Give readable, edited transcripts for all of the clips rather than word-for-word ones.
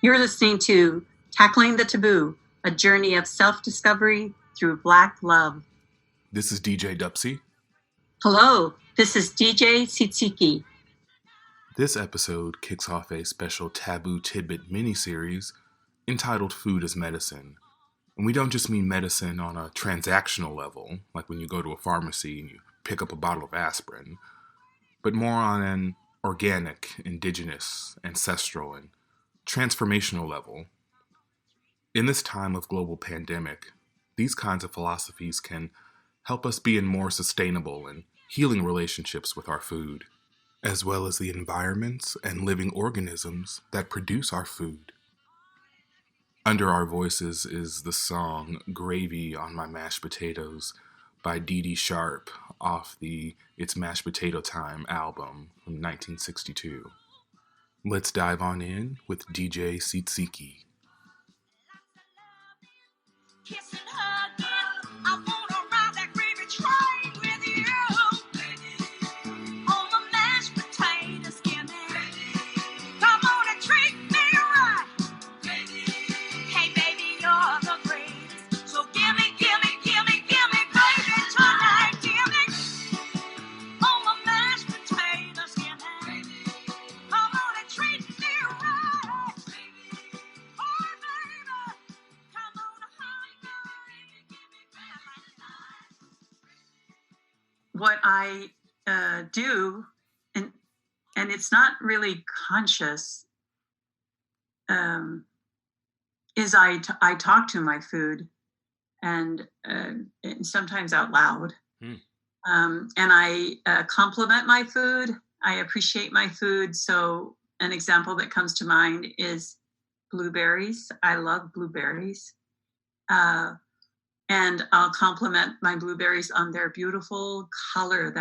You're listening to Tackling the Taboo, a journey of self-discovery through Black love. This is DJ Dupsie. Hello, this is DJ Tsitsiki. This episode kicks off a special Taboo Tidbit miniseries entitled Food as Medicine. And we don't just mean medicine on a transactional level, like when you go to a pharmacy and you pick up a bottle of aspirin, but more on an organic, indigenous, ancestral, and transformational level. In this time of global pandemic, these kinds of philosophies can help us be in more sustainable and healing relationships with our food, as well as the environments and living organisms that produce our food. Under our voices is the song Gravy on My Mashed Potatoes by Dee Dee Sharp off the It's Mashed Potato Time album from 1962. Let's dive on in with DJ Tsitsiki. What I do, and it's not really conscious, is I talk to my food, and sometimes out loud, and I compliment my food. I appreciate my food. So an example that comes to mind is blueberries. I love blueberries. And I'll compliment my blueberries on their beautiful color,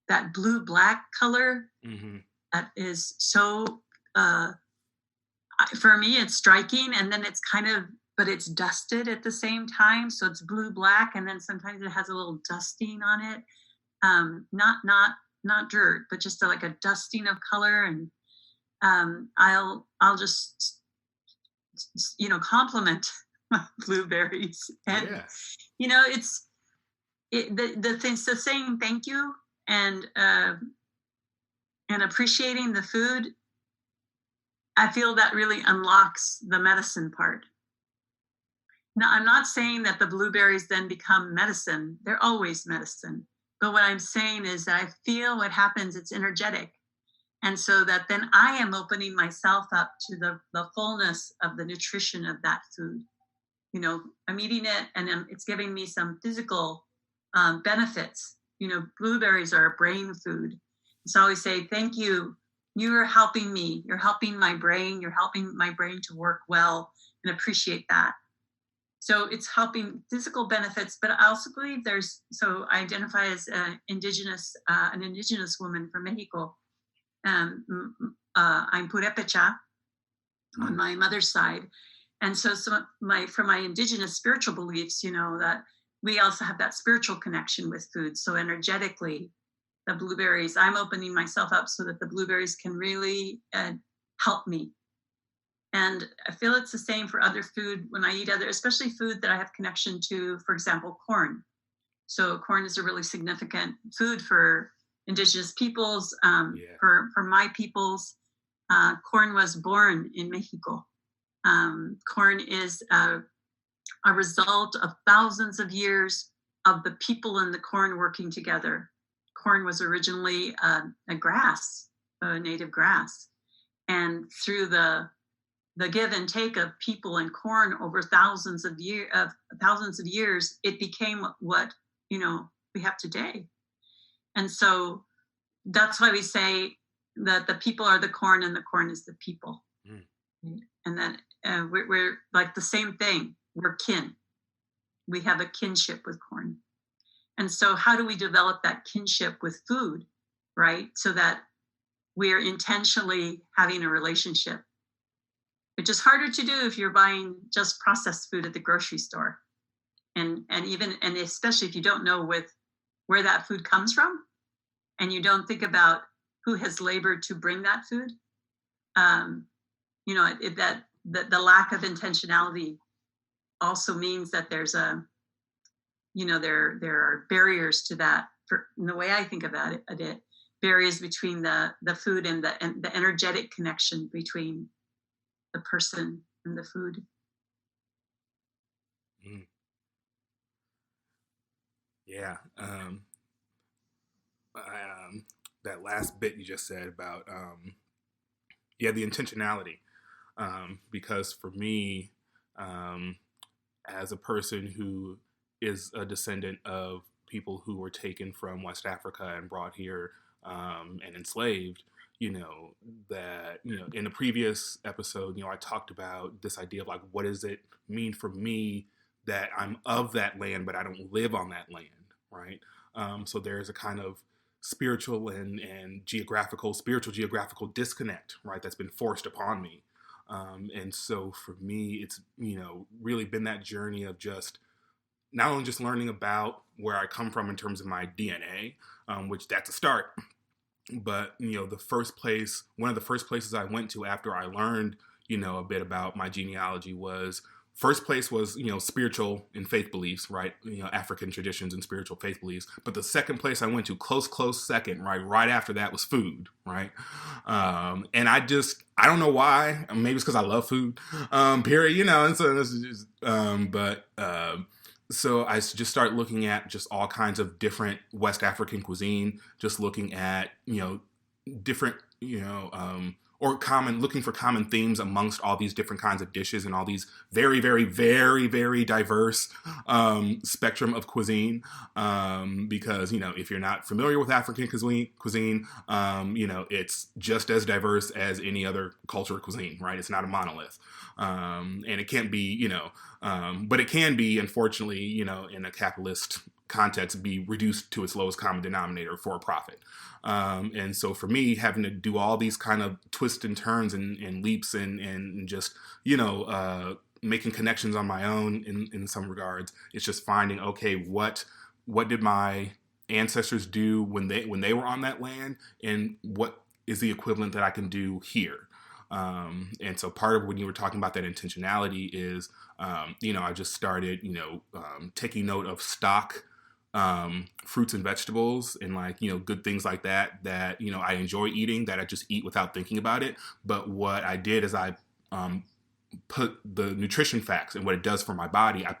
that blue-black color. Mm-hmm. That is so, for me, it's striking. And then it's but it's dusted at the same time. So it's blue-black, and then sometimes it has a little dusting on it. Not dirt, but just like a dusting of color. And I'll just, compliment blueberries, and the thing. So saying thank you and appreciating the food, I feel that really unlocks the medicine part. Now, I'm not saying that the blueberries then become medicine. They're always medicine. But what I'm saying is that I feel what happens, it's energetic. And so that then I am opening myself up to the fullness of the nutrition of that food. I'm eating it, and it's giving me some physical benefits. Blueberries are a brain food. So I always say, thank you. You're helping me. You're helping my brain. You're helping my brain to work well, and appreciate that. So it's helping physical benefits, but I also believe I identify as an indigenous woman from Mexico. I'm Purepecha on my mother's side. And so from my indigenous spiritual beliefs, that we also have that spiritual connection with food. So energetically, the blueberries, I'm opening myself up so that the blueberries can really help me. And I feel it's the same for other food when I eat especially food that I have connection to, for example, corn. So corn is a really significant food for indigenous peoples, for my peoples. Corn was born in Mexico. Corn is a result of thousands of years of the people in the corn working together. Corn was originally a grass, a native grass. And through the give and take of people and corn over thousands of years, it became what we have today. And so that's why we say that the people are the corn and the corn is the people. And that we're like the same thing. We're kin. We have a kinship with corn. And so how do we develop that kinship with food, right? So that we're intentionally having a relationship, which is harder to do if you're buying just processed food at the grocery store. And especially if you don't know where that food comes from, and you don't think about who has labored to bring that food. That the lack of intentionality also means that there's a, there are barriers to that. In the way I think about it, barriers between the food and the energetic connection between the person and the food. Mm. Yeah. That last bit you just said about, the intentionality. Because for me, as a person who is a descendant of people who were taken from West Africa and brought here and enslaved, that, in the previous episode, I talked about this idea of like, what does it mean for me that I'm of that land, but I don't live on that land, right? So there's a kind of spiritual and geographical disconnect, right? That's been forced upon me. And so for me, it's, really been that journey of just not only just learning about where I come from in terms of my DNA, which that's a start, but, one of the first places I went to after I learned, a bit about my genealogy was, first place was, spiritual and faith beliefs, right? African traditions and spiritual faith beliefs. But the second place I went to, close second, right? Right after that was food, right? And I don't know why. Maybe it's because I love food, period, and so this is just, so I just started looking at just all kinds of different West African cuisine, just looking at, different, looking for common themes amongst all these different kinds of dishes and all these very, very, very, very diverse spectrum of cuisine. Because, if you're not familiar with African cuisine, it's just as diverse as any other culture or cuisine, right? It's not a monolith. And it can't be, but it can be, unfortunately, in a capitalist context, be reduced to its lowest common denominator for a profit. And so for me, having to do all these kind of twists and turns and leaps and just, making connections on my own in some regards, it's just finding, okay, what did my ancestors do when they were on that land, and what is the equivalent that I can do here? And so part of when you were talking about that intentionality is, I just started, taking note of stock, fruits and vegetables and like, good things like that, I enjoy eating, that I just eat without thinking about it. But what I did is I, put the nutrition facts and what it does for my body. I,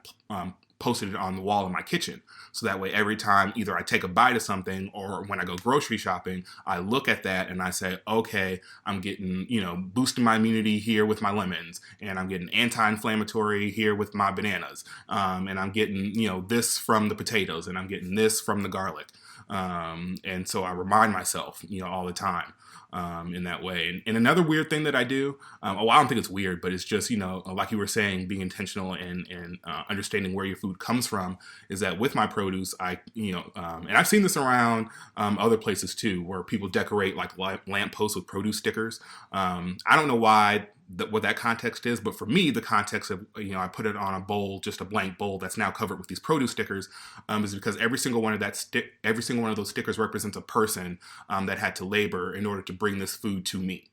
posted it on the wall in my kitchen. So that way, every time either I take a bite of something or when I go grocery shopping, I look at that and I say, okay, I'm getting, boosting my immunity here with my lemons, and I'm getting anti-inflammatory here with my bananas. And I'm getting, this from the potatoes, and I'm getting this from the garlic. And so I remind myself, all the time. In that way. And another weird thing that I do, I don't think it's weird, but it's just, like you were saying, being intentional and understanding where your food comes from, is that with my produce, I, and I've seen this around other places too, where people decorate like lamp posts with produce stickers. I don't know why, what that context is, but for me, the context of, I put it on a bowl, just a blank bowl that's now covered with these produce stickers, is because every single one of those stickers represents a person that had to labor in order to bring this food to me.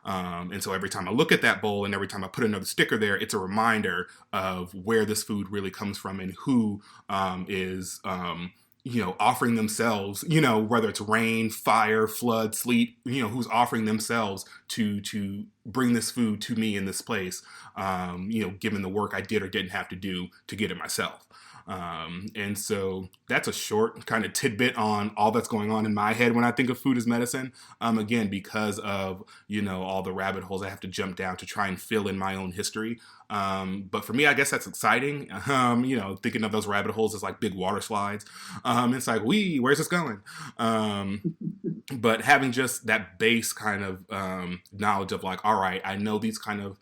And so every time I look at that bowl and every time I put another sticker there, it's a reminder of where this food really comes from and who is offering themselves, whether it's rain, fire, flood, sleet, who's offering themselves to bring this food to me in this place, given the work I did or didn't have to do to get it myself. And so that's a short kind of tidbit on all that's going on in my head when I think of food as medicine. Again, because of, all the rabbit holes I have to jump down to try and fill in my own history. But for me, I guess that's exciting. Thinking of those rabbit holes as like big water slides. It's like, where's this going? But having just that base kind of knowledge of like, all right, I know these kind of,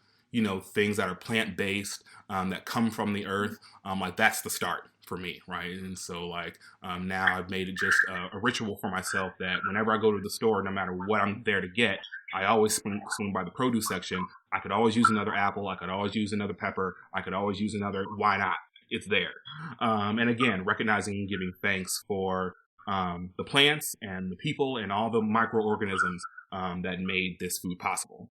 things that are plant-based, that come from the earth, like that's the start for me, right? And so like now I've made it just a ritual for myself that whenever I go to the store, no matter what I'm there to get, I always swing by the produce section. I could always use another apple. I could always use another pepper. I could always use another, why not? It's there. And again, recognizing and giving thanks for the plants and the people and all the microorganisms that made this food possible.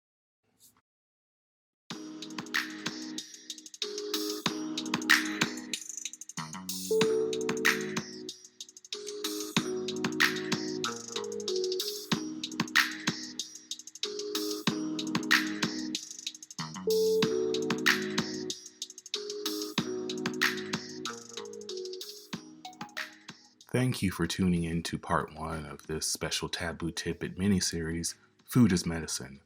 Thank you for tuning in to part 1 of this special Taboo Tidbit miniseries, Food is Medicine.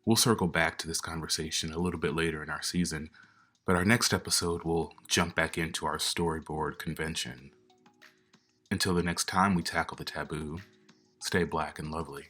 We'll circle back to this conversation a little bit later in our season, but our next episode will jump back into our storyboard convention. Until the next time we tackle the taboo, stay black and lovely.